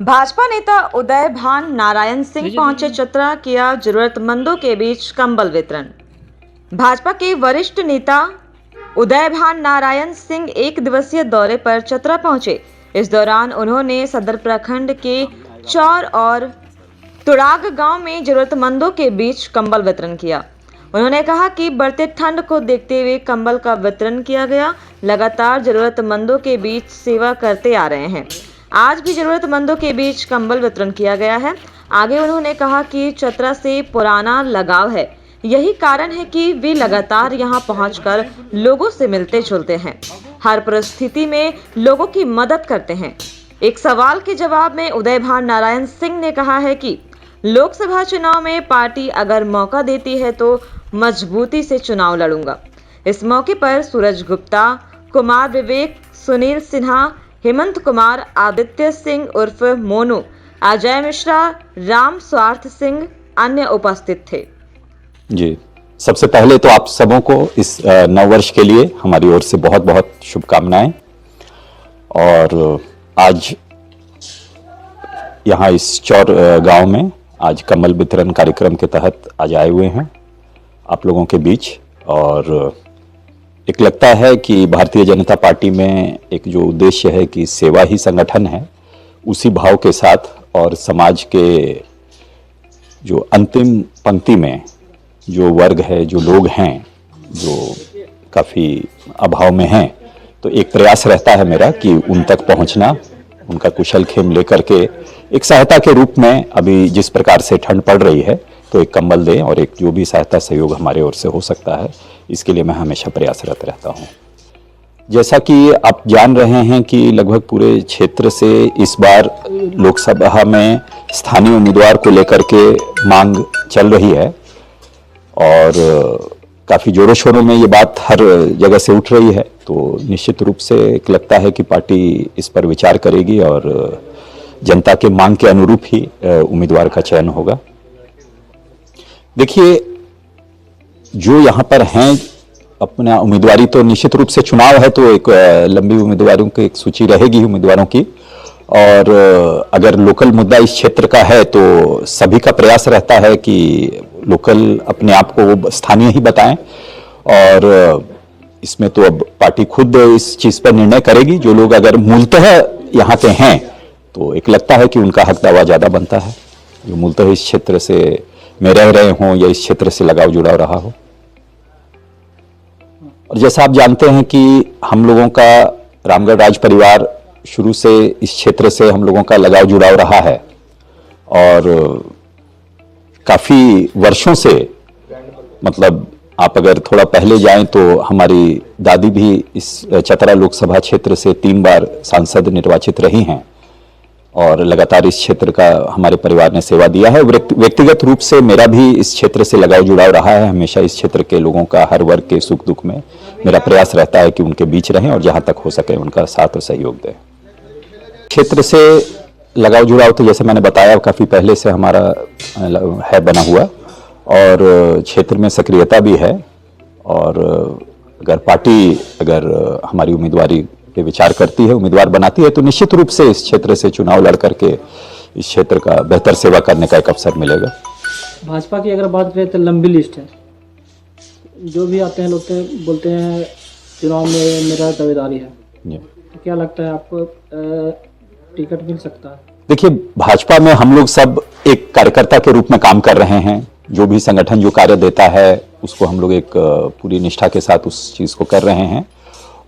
भाजपा नेता उदय भान नारायण सिंह पहुंचे चतरा, किया जरूरतमंदों के बीच कंबल वितरण। भाजपा के वरिष्ठ नेता उदय भान नारायण सिंह एक दिवसीय दौरे पर चतरा पहुंचे। इस दौरान उन्होंने सदर प्रखंड के चौर और तुड़ाग गांव में जरूरतमंदों के बीच कंबल वितरण किया। उन्होंने कहा कि बढ़ते ठंड को देखते हुए कंबल का वितरण किया गया। लगातार जरूरतमंदों के बीच सेवा करते आ रहे हैं, आज भी जरूरतमंदों के बीच कंबल वितरण किया गया है। आगे उन्होंने कहा कि चतरा से पुराना लगाव है, यही कारण है कि वे लगातार यहां पहुंचकर लोगों से मिलते जुलते हैं, हर परिस्थिति में लोगों की मदद करते हैं। एक सवाल के जवाब में उदय भान नारायण सिंह ने कहा है कि लोकसभा चुनाव में पार्टी अगर मौका देती है तो मजबूती से चुनाव लड़ूंगा। इस मौके पर सूरज गुप्ता, कुमार विवेक, सुनील सिन्हा, हेमंत कुमार, आदित्य सिंह उर्फ मोनू, अजय मिश्रा, राम स्वार्थ सिंह अन्य उपस्थित थे। जी, सबसे पहले तो आप सबों को इस नववर्ष के लिए हमारी ओर से बहुत बहुत शुभकामनाएं। और आज यहाँ इस चौर गांव में आज कमल वितरण कार्यक्रम के तहत आज आए हुए हैं आप लोगों के बीच। और एक लगता है कि भारतीय जनता पार्टी में एक जो उद्देश्य है कि सेवा ही संगठन है, उसी भाव के साथ और समाज के जो अंतिम पंक्ति में जो वर्ग है, जो लोग हैं, जो काफ़ी अभाव में हैं, तो एक प्रयास रहता है मेरा कि उन तक पहुंचना, उनका कुशल खेम लेकर के एक सहायता के रूप में अभी जिस प्रकार से ठंड पड़ रही है तो एक कंबल दें और एक जो भी सहायता सहयोग हमारे ओर से हो सकता है, इसके लिए मैं हमेशा प्रयासरत रहता हूं। जैसा कि आप जान रहे हैं कि लगभग पूरे क्षेत्र से इस बार लोकसभा में स्थानीय उम्मीदवार को लेकर के मांग चल रही है और काफ़ी जोरों शोरों में ये बात हर जगह से उठ रही है। तो निश्चित रूप से एक लगता है कि पार्टी इस पर विचार करेगी और जनता के मांग के अनुरूप ही उम्मीदवार का चयन होगा। देखिए, जो यहाँ पर हैं अपना उम्मीदवारी, तो निश्चित रूप से चुनाव है तो एक लंबी उम्मीदवारों की एक सूची रहेगी उम्मीदवारों की। और अगर लोकल मुद्दा इस क्षेत्र का है तो सभी का प्रयास रहता है कि लोकल अपने आप को स्थानीय ही बताएं। और इसमें तो अब पार्टी खुद इस चीज़ पर निर्णय करेगी। जो लोग अगर मूलतः यहाँ के हैं तो एक लगता है कि उनका हक दावा ज़्यादा बनता है, जो मूलतः इस क्षेत्र से में रह रहे हों या इस क्षेत्र से लगाव जुड़ाव रहा हो। और जैसा आप जानते हैं कि हम लोगों का रामगढ़ राज परिवार शुरू से इस क्षेत्र से हम लोगों का लगाव जुड़ाव रहा है और काफ़ी वर्षों से, मतलब आप अगर थोड़ा पहले जाएं तो हमारी दादी भी इस चतरा लोकसभा क्षेत्र से 3 बार सांसद निर्वाचित रही हैं और लगातार इस क्षेत्र का हमारे परिवार ने सेवा दिया है। व्यक्तिगत रूप से मेरा भी इस क्षेत्र से लगाव जुड़ाव रहा है। हमेशा इस क्षेत्र के लोगों का हर वर्ग के सुख दुख में मेरा प्रयास रहता है कि उनके बीच रहें और जहां तक हो सके उनका साथ और सहयोग दें। क्षेत्र से लगाव जुड़ाव तो जैसे मैंने बताया काफ़ी पहले से हमारा है बना हुआ और क्षेत्र में सक्रियता भी है। और अगर पार्टी हमारी उम्मीदवारी पे विचार करती है, उम्मीदवार बनाती है, तो निश्चित रूप से इस क्षेत्र से चुनाव लड़ करके इस क्षेत्र का बेहतर सेवा करने का एक अवसर मिलेगा। भाजपा की अगर बात करें तो लंबी लिस्ट है, जो भी आते हैं लोग बोलते हैं चुनाव में मेरा दावेदारी है। तो क्या लगता है आपको टिकट मिल सकता है? देखिए, भाजपा में हम लोग सब एक कार्यकर्ता के रूप में काम कर रहे हैं। जो भी संगठन जो कार्य देता है उसको हम लोग एक पूरी निष्ठा के साथ उस चीज़ को कर रहे हैं।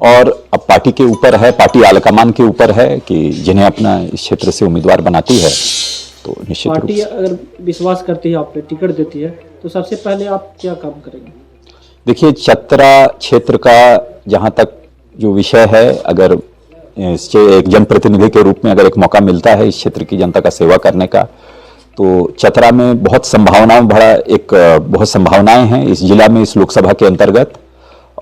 और अब पार्टी के ऊपर है, पार्टी आलाकमान के ऊपर है कि जिन्हें अपना इस क्षेत्र से उम्मीदवार बनाती है तो निश्चित रूप से पार्टी अगर विश्वास करती है, आप पे टिकट देती है, तो सबसे पहले आप क्या काम करेंगे? देखिए, चतरा क्षेत्र का जहाँ तक जो विषय है, अगर एक जनप्रतिनिधि के रूप में अगर एक मौका मिलता है इस क्षेत्र की जनता का सेवा करने का, तो चतरा में बहुत संभावनाएं हैं इस जिला में, इस लोकसभा के अंतर्गत।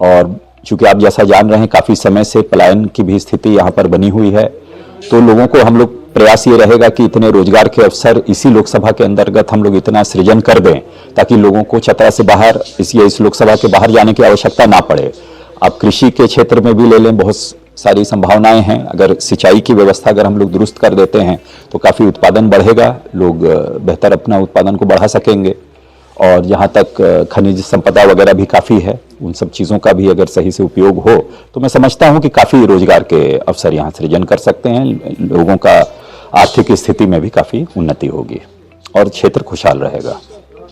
और चूंकि आप जैसा जान रहे हैं काफ़ी समय से पलायन की भी स्थिति यहाँ पर बनी हुई है, तो लोगों को हम लोग प्रयास ये रहेगा कि इतने रोजगार के अवसर इसी लोकसभा के अंतर्गत हम लोग इतना सृजन कर दें ताकि लोगों को चतरा से बाहर इस लोकसभा के बाहर जाने की आवश्यकता ना पड़े। आप कृषि के क्षेत्र में भी ले लें, बहुत सारी संभावनाएं हैं। अगर सिंचाई की व्यवस्था अगर हम लोग दुरुस्त कर देते हैं तो काफ़ी उत्पादन बढ़ेगा, लोग बेहतर अपना उत्पादन को बढ़ा सकेंगे। और जहाँ तक खनिज संपदा वगैरह भी काफ़ी है, उन सब चीज़ों का भी अगर सही से उपयोग हो तो मैं समझता हूँ कि काफ़ी रोजगार के अवसर यहाँ सृजन कर सकते हैं, लोगों का आर्थिक स्थिति में भी काफ़ी उन्नति होगी और क्षेत्र खुशहाल रहेगा।